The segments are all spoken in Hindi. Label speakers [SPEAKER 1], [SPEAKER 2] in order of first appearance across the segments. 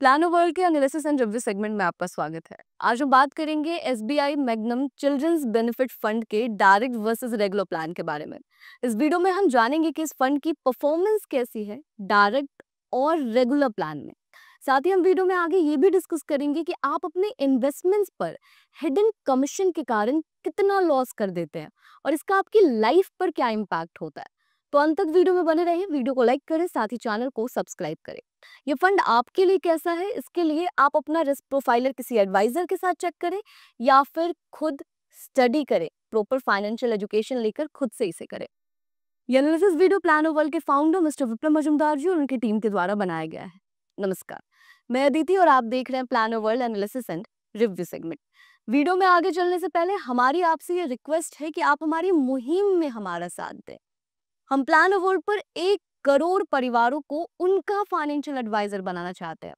[SPEAKER 1] प्लानो वर्ल्ड के एनालिसिस एंड रिव्यू सेगमेंट में आपका स्वागत है। आज हम बात करेंगे SBI Magnum children's benefit fund के डायरेक्ट वर्सेस रेगुलर प्लान के बारे में। इस वीडियो में हम जानेंगे कि इस फंड की परफॉर्मेंस कैसी है डायरेक्ट और रेगुलर प्लान में। साथ ही हम वीडियो में आगे ये भी डिस्कस करेंगे कि आप अपने इन्वेस्टमेंट्स पर हिडन कमीशन के कारण कितना लॉस कर देते हैं और इसका आपकी लाइफ पर क्या इम्पैक्ट होता है। तो अंत तक वीडियो में बने रहिए, वीडियो को लाइक करें, साथ ही चैनल को सब्सक्राइब करें। ये फंड आपके लिए कैसा है, इसके लिए आप अपना रिस्क प्रोफाइलर किसी एडवाइजर के साथ चेक करें या फिर खुद स्टडी करें, प्रॉपर फाइनेंशियल एजुकेशन लेकर खुद से इसे करें। ये एनालिसिस वीडियो प्लानो वर्ल्ड के फाउंडर मिस्टर विप्लव मजूमदार जी और उनकी टीम के द्वारा बनाया गया है। नमस्कार, मैं अदिति और आप देख रहे हैं plano world analysis and review segment. Video में आगे चलने से पहले हमारी आपसे ये रिक्वेस्ट है कि आप हमारी मुहिम में हमारा साथ दें। हम प्लानो वर्ल्ड पर 1 करोड़ परिवारों को उनका फाइनेंशियल एडवाइजर बनाना चाहते हैं,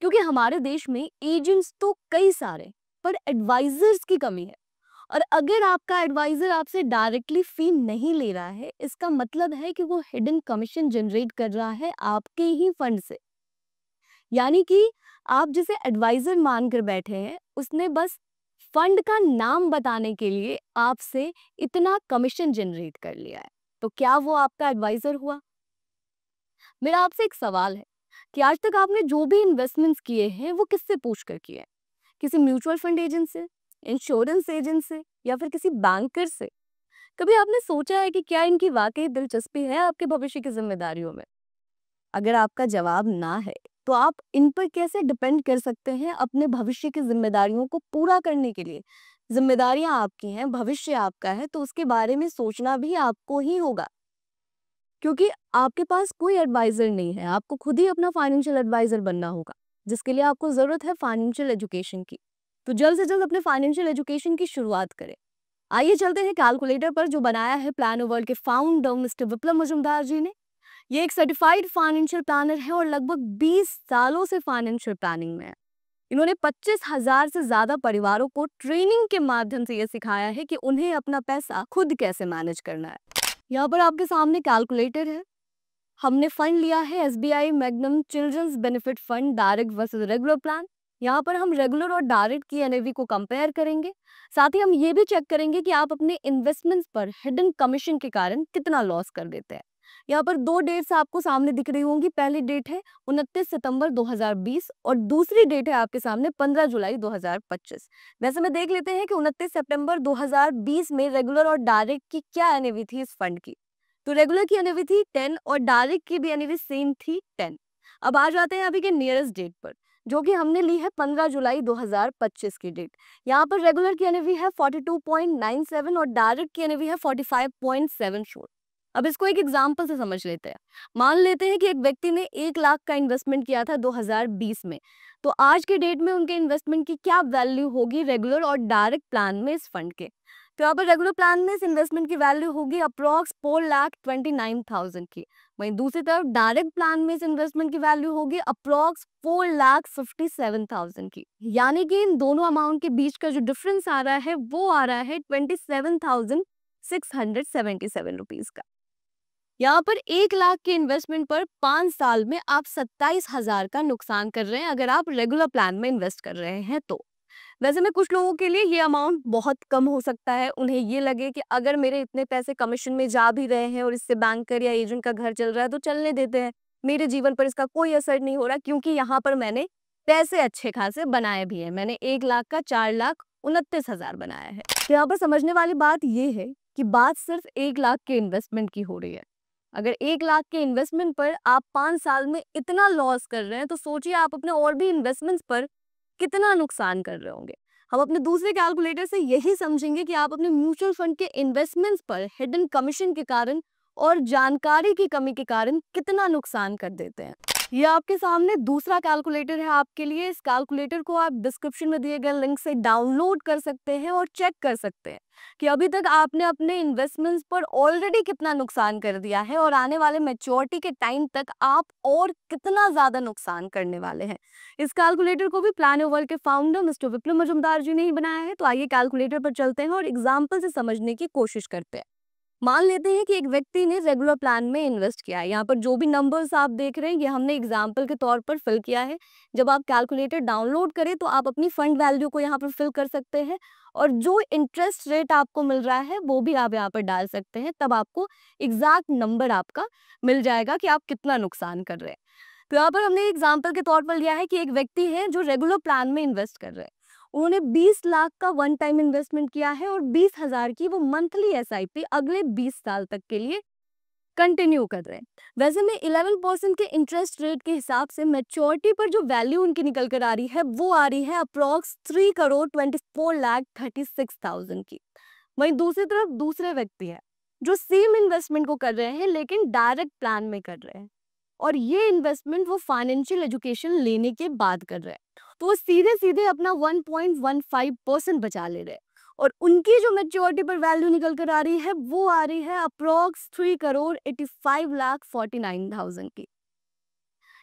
[SPEAKER 1] क्योंकि हमारे देश में एजेंट्स तो कई सारे पर एडवाइजर्स की कमी है। और अगर आपका एडवाइजर आपसे डायरेक्टली फी नहीं ले रहा है, इसका मतलब है कि वो हिडन कमीशन जनरेट कर रहा है आपके ही फंड से। यानी कि आप जिसे एडवाइजर मानकर बैठे हैं, उसने बस फंड का नाम बताने के लिए आपसे इतना कमीशन जनरेट कर लिया है। तो क्या वो आपका एडवाइजर हुआ? मेरा आपसे एक सवाल है कि आज तक आपने जो भी इन्वेस्टमेंट्स किए हैं वो किससे पूछकर किए हैं? किसी म्यूचुअल फंड एजेंट से, इंश्योरेंस एजेंट से या फिर किसी बैंकर से? कभी आपने सोचा है कि क्या इनकी वाकई दिलचस्पी है आपके भविष्य की जिम्मेदारियों में? अगर आपका जवाब ना है, तो आप इन पर कैसे डिपेंड कर सकते हैं अपने भविष्य की जिम्मेदारियों को पूरा करने के लिए? जिम्मेदारियां आपकी हैं, भविष्य आपका है, तो उसके बारे में सोचना भी आपको ही होगा, क्योंकि आपके पास कोई एडवाइजर नहीं है। आपको खुद ही अपना फाइनेंशियल एडवाइजर बनना होगा, जिसके लिए आपको जरूरत है फाइनेंशियल एजुकेशन की। तो जल्द से जल्द अपने फाइनेंशियल एजुकेशन की शुरुआत करें। आइए चलते हैं कैलकुलेटर पर, जो बनाया है प्लानो वर्ल्ड के फाउंडर मिस्टर विप्लव मजूमदार जी ने। ये एक सर्टिफाइड फाइनेंशियल प्लानर है और लगभग 20 सालों से फाइनेंशियल प्लानिंग में है। इन्होंने 25,000 से ज्यादा परिवारों को ट्रेनिंग के माध्यम से यह सिखाया है कि उन्हें अपना पैसा खुद कैसे मैनेज करना है। यहाँ पर आपके सामने कैलकुलेटर है। हमने फंड लिया है SBI Magnum children's benefit fund direct versus regular plan. यहाँ पर हम रेगुलर और डायरेक्ट की एनएवी को कंपेयर करेंगे। साथ ही हम ये भी चेक करेंगे कि आप अपने इन्वेस्टमेंट्स पर हिडन कमीशन के कारण कितना लॉस कर देते हैं। यहाँ पर 2 डेट्स आपको सामने दिख रही होंगी। पहली डेट है 29 सितंबर 2020 और दूसरी डेट है आपके सामने 15 जुलाई 2025। वैसे में देख लेते हैं कि 29 सितंबर 2020 में रेगुलर और डायरेक्ट की क्या एनएवी थी इस फंड की। तो रेगुलर की एनएवी थी 10 और डायरेक्ट की भी एनएवी सेम थी 10। अब आ जाते हैं अभी के नियरेस्ट डेट पर, जो कि हमने ली है 15 जुलाई 2025 की डेट। यहाँ पर रेगुलर की एनएवी है 42.97 और डायरेक्ट की एनएवी है 45.74। अब इसको एक एग्जाम्पल से समझ लेते हैं। मान लेते हैं कि एक व्यक्ति ने 1 लाख का इन्वेस्टमेंट किया था 2020 में। तो आज के डेट में उनके इन्वेस्टमेंट की क्या वैल्यू होगी रेगुलर और डायरेक्ट प्लान में इस फंड के? तो यहाँ पर रेगुलर प्लान में इस इन्वेस्टमेंट की वैल्यू होगी अप्रॉक्स 4,29,000 की। वहीं दूसरी तरफ डायरेक्ट प्लान में इस इन्वेस्टमेंट की वैल्यू होगी अप्रॉक्स 4,57,000 की। यानी कि इन दोनों अमाउंट के बीच का जो डिफरेंस आ रहा है वो आ रहा है 27,677 रुपीज का। यहाँ पर 1 लाख के इन्वेस्टमेंट पर 5 साल में आप 27,000 का नुकसान कर रहे हैं अगर आप रेगुलर प्लान में इन्वेस्ट कर रहे हैं तो। वैसे में कुछ लोगों के लिए ये अमाउंट बहुत कम हो सकता है। उन्हें ये लगे कि अगर मेरे इतने पैसे कमीशन में जा भी रहे हैं और इससे बैंकर या एजेंट का घर चल रहा है तो चलने देते हैं, मेरे जीवन पर इसका कोई असर नहीं हो रहा, क्योंकि यहाँ पर मैंने पैसे अच्छे खासे बनाए भी हैं। मैंने 1 लाख का 4,29,000 बनाया है। तो यहाँ पर समझने वाली बात ये है कि बात सिर्फ 1 लाख के इन्वेस्टमेंट की हो रही है। अगर 1 लाख के इन्वेस्टमेंट पर आप 5 साल में इतना लॉस कर रहे हैं, तो सोचिए आप अपने और भी इन्वेस्टमेंट्स पर कितना नुकसान कर रहे होंगे। हम अपने दूसरे कैलकुलेटर से यही समझेंगे कि आप अपने म्यूचुअल फंड के इन्वेस्टमेंट्स पर हिडन कमीशन के कारण और जानकारी की कमी के कारण कितना नुकसान कर देते हैं। ये आपके सामने दूसरा कैलकुलेटर है आपके लिए। इस कैलकुलेटर को आप डिस्क्रिप्शन में दिए गए लिंक से डाउनलोड कर सकते हैं और चेक कर सकते हैं कि अभी तक आपने अपने इन्वेस्टमेंट्स पर ऑलरेडी कितना नुकसान कर दिया है और आने वाले मैच्योरिटी के टाइम तक आप और कितना ज्यादा नुकसान करने वाले हैं। इस कैलकुलेटर को भी प्लानो वर्ल्ड के फाउंडर मिस्टर विप्लव मजूमदार जी ने ही बनाया है। तो आइए कैलकुलेटर पर चलते हैं और एग्जाम्पल से समझने की कोशिश करते हैं। मान लेते हैं कि एक व्यक्ति ने रेगुलर प्लान में इन्वेस्ट किया है। यहाँ पर जो भी नंबर्स आप देख रहे हैं ये हमने एग्जाम्पल के तौर पर फिल किया है। जब आप कैलकुलेटर डाउनलोड करें तो आप अपनी फंड वैल्यू को यहाँ पर फिल कर सकते हैं और जो इंटरेस्ट रेट आपको मिल रहा है वो भी आप यहाँ पर डाल सकते हैं। तब आपको एग्जैक्ट नंबर आपका मिल जाएगा कि आप कितना नुकसान कर रहे हैं। तो यहाँ पर हमने एग्जाम्पल के तौर पर लिया है कि एक व्यक्ति है जो रेगुलर प्लान में इन्वेस्ट कर रहे हैं। उन्होंने 20 लाख का वन टाइम इन्वेस्टमेंट किया है और 20,000 की वो मंथली एसआईपी अगले 20 साल तक के लिए कंटिन्यू कर रहे हैं। वैसे में 11% के इंटरेस्ट रेट के हिसाब से मैच्योरिटी पर जो वैल्यू उनकी निकल कर आ रही है वो आ रही है अप्रॉक्स 3,24,36,000 की। वहीं दूसरी तरफ दूसरे व्यक्ति है जो सेम इन्वेस्टमेंट को कर रहे हैं लेकिन डायरेक्ट प्लान में कर रहे हैं और ये इन्वेस्टमेंट वो फाइनेंशियल एजुकेशन लेने के बाद कर रहे हैं। तो वो सीधे सीधे अपना 1.15% बचा ले रहे हैं और उनकी जो मैच्योरिटी पर वैल्यू निकल कर आ रही है वो आ रही है अप्रॉक्स 3,85,49,000 की।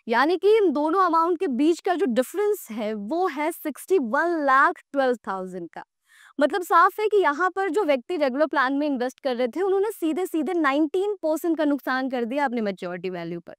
[SPEAKER 1] यानी कि इन दोनों अमाउंट के बीच का जो डिफरेंस है वो है 61,12,000 का। मतलब साफ है कि यहाँ पर जो व्यक्ति रेगुलर प्लान में इन्वेस्ट कर रहे थे उन्होंने सीधे सीधे 19% का नुकसान कर दिया अपनी मैच्योरिटी वैल्यू पर।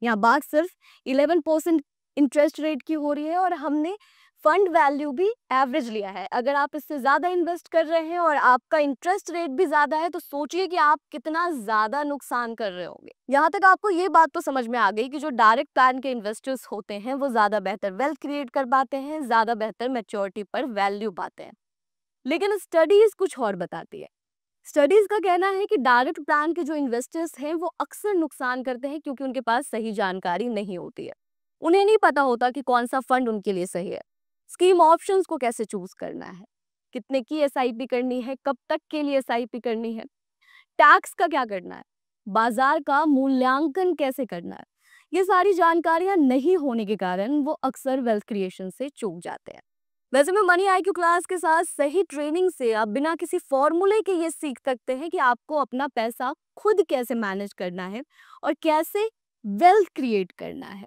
[SPEAKER 1] यहाँ बात सिर्फ 11% इंटरेस्ट रेट की हो रही है और हमने फंड वैल्यू भी एवरेज लिया है। अगर आप इससे ज्यादा इन्वेस्ट कर रहे हैं और आपका इंटरेस्ट रेट भी ज्यादा है तो सोचिए कि आप कितना ज्यादा नुकसान कर रहे होंगे। यहाँ तक आपको ये बात तो समझ में आ गई कि जो डायरेक्ट प्लान के इन्वेस्टर्स होते हैं वो ज्यादा बेहतर वेल्थ क्रिएट कर पाते हैं, ज्यादा बेहतर मैच्योरिटी पर वैल्यू पाते हैं। लेकिन स्टडीज कुछ और बताती है। स्टडीज का कहना है कि डायरेक्ट प्लान के जो इन्वेस्टर्स हैं वो अक्सर नुकसान करते हैं क्योंकि उनके पास सही जानकारी नहीं होती है। उन्हें नहीं पता होता कि कौन सा फंड उनके लिए सही है, स्कीम ऑप्शंस को कैसे चूज करना है, कितने की एसआईपी करनी है, कब तक के लिए एसआईपी करनी है, टैक्स का क्या करना है, बाजार का मूल्यांकन कैसे करना है। ये सारी जानकारियां नहीं होने के कारण वो अक्सर वेल्थ क्रिएशन से चूक जाते हैं। वैसे में मनी आईक्यू क्लास के साथ सही ट्रेनिंग से आप बिना किसी फॉर्मूले के ये सीख सकते हैं कि आपको अपना पैसा खुद कैसे मैनेज करना है और कैसे वेल्थ क्रिएट करना है।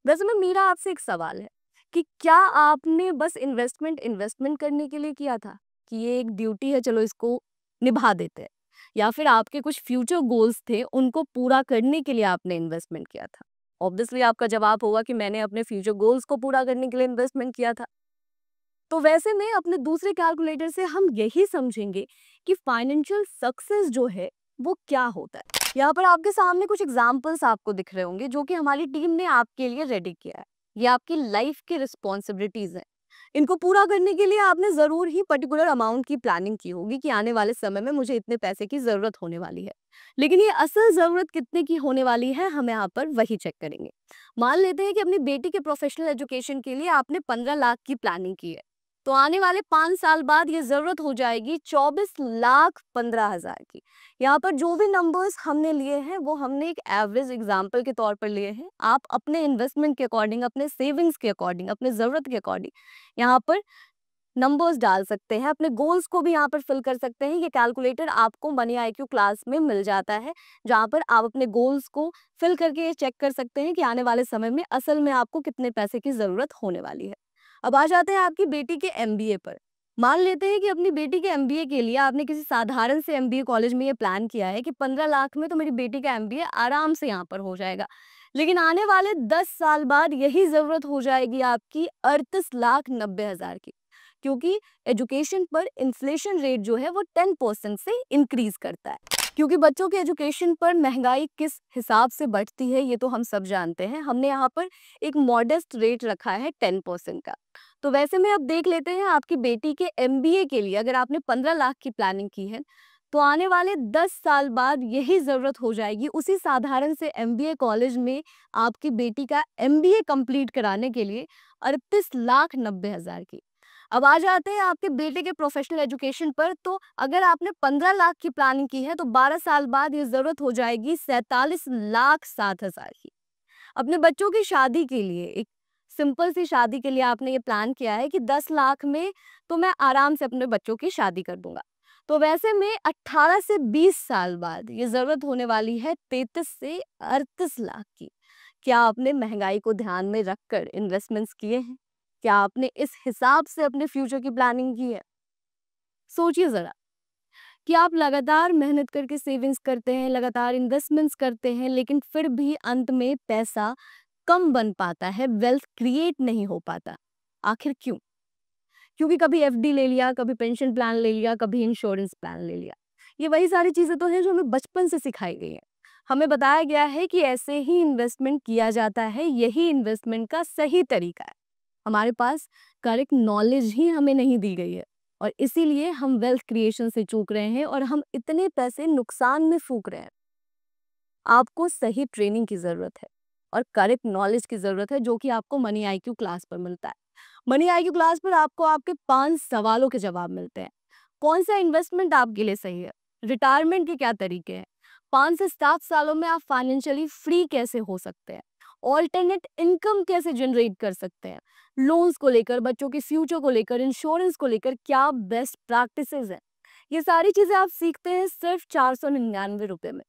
[SPEAKER 1] वैसे में मेरा आपसे एक सवाल है कि क्या आपने बस इन्वेस्टमेंट करने के लिए किया था कि ये एक ड्यूटी है चलो इसको निभा देते हैं, या फिर आपके कुछ फ्यूचर गोल्स थे उनको पूरा करने के लिए आपने इन्वेस्टमेंट किया था? ऑब्वियसली आपका जवाब होगा कि मैंने अपने फ्यूचर गोल्स को पूरा करने के लिए इन्वेस्टमेंट किया था। तो वैसे में अपने दूसरे कैलकुलेटर से हम यही समझेंगे कि फाइनेंशियल सक्सेस जो है वो क्या होता है। यहाँ पर आपके सामने कुछ एग्जाम्पल्स आपको दिख रहे होंगे जो कि हमारी टीम ने आपके लिए रेडी किया है। ये आपकी लाइफ की रिस्पॉन्सिबिलिटीज हैं। इनको पूरा करने के लिए आपने जरूर ही पर्टिकुलर अमाउंट की प्लानिंग की होगी कि आने वाले समय में मुझे इतने पैसे की जरूरत होने वाली है। लेकिन ये असल जरूरत कितने की होने वाली है हम यहाँ पर वही चेक करेंगे। मान लेते हैं कि अपनी बेटी के प्रोफेशनल एजुकेशन के लिए आपने 15 लाख की प्लानिंग की है, तो आने वाले 5 साल बाद ये जरूरत हो जाएगी 24,15,000 की। यहाँ पर जो भी नंबर्स हमने लिए हैं वो हमने एक एवरेज एग्जाम्पल के तौर पर लिए हैं। आप अपने इन्वेस्टमेंट के अकॉर्डिंग, अपने सेविंग्स के अकॉर्डिंग, अपने जरूरत के अकॉर्डिंग यहाँ पर नंबर्स डाल सकते हैं, अपने गोल्स को भी यहाँ पर फिल कर सकते हैं। ये कैलकुलेटर आपको मनी आईक्यू क्लास में मिल जाता है जहाँ पर आप अपने गोल्स को फिल करके ये चेक कर सकते हैं कि आने वाले समय में असल में आपको कितने पैसे की जरूरत होने वाली है। अब आ जाते हैं आपकी बेटी के एमबीए पर। मान लेते हैं कि अपनी बेटी के एमबीए के लिए आपने किसी साधारण से एमबीए कॉलेज में ये प्लान किया है कि 15 लाख में तो मेरी बेटी का एमबीए आराम से यहाँ पर हो जाएगा। लेकिन आने वाले 10 साल बाद यही जरूरत हो जाएगी आपकी 38,90,000 की, क्योंकि एजुकेशन पर इन्फ्लेशन रेट जो है वो 10% से इंक्रीज करता है। क्योंकि बच्चों के एजुकेशन पर महंगाई किस हिसाब से बढ़ती है ये तो हम सब जानते हैं। हमने यहाँ पर एक मॉडेस्ट रेट रखा है 10% का। तो वैसे में अब देख लेते हैं आपकी बेटी के एमबीए के लिए अगर आपने 15 लाख की प्लानिंग की है तो आने वाले 10 साल बाद यही जरूरत हो जाएगी उसी साधारण से एमबीए कॉलेज में आपकी बेटी का एमबीए कंप्लीट कराने के लिए 38,90,000 की। अब आ जाते हैं आपके बेटे के प्रोफेशनल एजुकेशन पर। तो अगर आपने 15 लाख की प्लानिंग की है तो 12 साल बाद ये जरूरत हो जाएगी 47,07,000 की। अपने बच्चों की शादी के लिए, एक सिंपल सी शादी के लिए आपने ये प्लान किया है कि 10 लाख में तो मैं आराम से अपने बच्चों की शादी कर दूंगा। तो वैसे में 18 से 20 साल बाद ये जरूरत होने वाली है 33 से 38 लाख की। क्या आपने महंगाई को ध्यान में रखकर इन्वेस्टमेंट्स किए हैं? क्या आपने इस हिसाब से अपने फ्यूचर की प्लानिंग की है? सोचिए जरा। कि आप लगातार मेहनत करके सेविंग्स करते हैं, लगातार इन्वेस्टमेंट्स करते हैं, लेकिन फिर भी अंत में पैसा कम बन पाता है, वेल्थ क्रिएट नहीं हो पाता। आखिर क्यों? क्योंकि कभी एफडी ले लिया, कभी पेंशन प्लान ले लिया, कभी इंश्योरेंस प्लान ले लिया। ये वही सारी चीज़ें तो हैं जो हमें बचपन से सिखाई गई हैं। हमें बताया गया है कि ऐसे ही इन्वेस्टमेंट किया जाता है, यही इन्वेस्टमेंट का सही तरीका है। हमारे पास करेक्ट नॉलेज ही हमें नहीं दी गई है और इसीलिए हम वेल्थ क्रिएशन से चूक रहे हैं और हम इतने पैसे नुकसान में फूंक रहे हैं। आपको सही ट्रेनिंग की ज़रूरत है और करेक्ट नॉलेज की ज़रूरत है जो कि आपको मनी आईक्यू क्लास पर मिलता है। मनी आईक्यू क्लास पर आपको आपके 5 सवालों के जवाब मिलते हैं। कौन सा इन्वेस्टमेंट आपके लिए सही है? रिटायरमेंट के क्या तरीके हैं? 5 से 7 सालों में आप फाइनेंशियली फ्री कैसे हो सकते हैं? ऑल्टरनेट इनकम कैसे जनरेट कर सकते हैं? लोन्स को लेकर, बच्चों के फ्यूचर को लेकर, इंश्योरेंस को लेकर क्या बेस्ट प्रैक्टिसेस हैं? ये सारी चीज़ें आप सीखते हैं सिर्फ 499 रुपये में।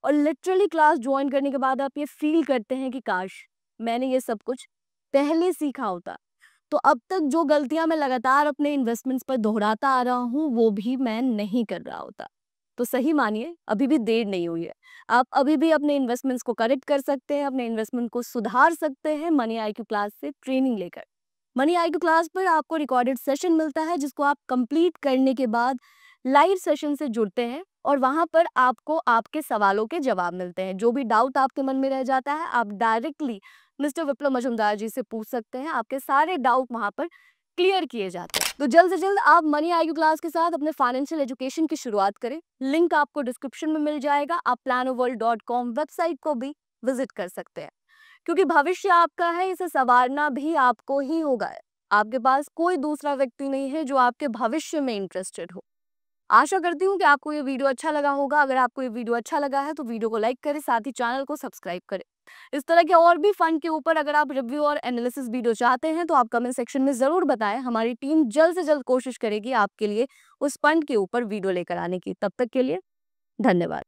[SPEAKER 1] और लिटरली क्लास ज्वाइन करने के बाद आप ये फील करते हैं कि काश मैंने ये सब कुछ पहले सीखा होता, तो अब तक जो गलतियां मैं लगातार अपने इन्वेस्टमेंट्स पर दोहराता आ रहा हूँ वो भी मैं नहीं कर रहा होता। तो सही मानिए, अभी भी देर नहीं हुई है। आप अभी भी अपने इन्वेस्टमेंट्स को करेक्ट कर सकते हैं, अपने इन्वेस्टमेंट को सुधार सकते हैं मनी आईक्यू क्लास से ट्रेनिंग लेकर। मनी आईक्यू क्लास पर आपको रिकॉर्डेड सेशन मिलता है जिसको आप कंप्लीट करने के बाद लाइव सेशन से जुड़ते हैं और वहां पर आपको आपके सवालों के जवाब मिलते हैं। जो भी डाउट आपके मन में रह जाता है आप डायरेक्टली मिस्टर विप्लव मजुमदार जी से पूछ सकते हैं। आपके सारे डाउट वहां पर क्लियर किए जाते हैं। तो जल्द से जल्द आप मनी आईक्यू क्लास के साथ अपने फाइनेंशियल एजुकेशन की शुरुआत करें। लिंक आपको डिस्क्रिप्शन में मिल जाएगा। आप planoworld.com वेबसाइट को भी विजिट कर सकते हैं क्योंकि भविष्य आपका है, इसे संवारना भी आपको ही होगा। आपके पास कोई दूसरा व्यक्ति नहीं है जो आपके भविष्य में इंटरेस्टेड हो। आशा करती हूँ कि आपको ये वीडियो अच्छा लगा होगा। अगर आपको ये वीडियो अच्छा लगा है तो वीडियो को लाइक करें, साथ ही चैनल को सब्सक्राइब करें। इस तरह के और भी फंड के ऊपर अगर आप रिव्यू और एनालिसिस वीडियो चाहते हैं तो आप कमेंट सेक्शन में जरूर बताएं। हमारी टीम जल्द से जल्द कोशिश करेगी आपके लिए उस फंड के ऊपर वीडियो लेकर आने की। तब तक के लिए धन्यवाद।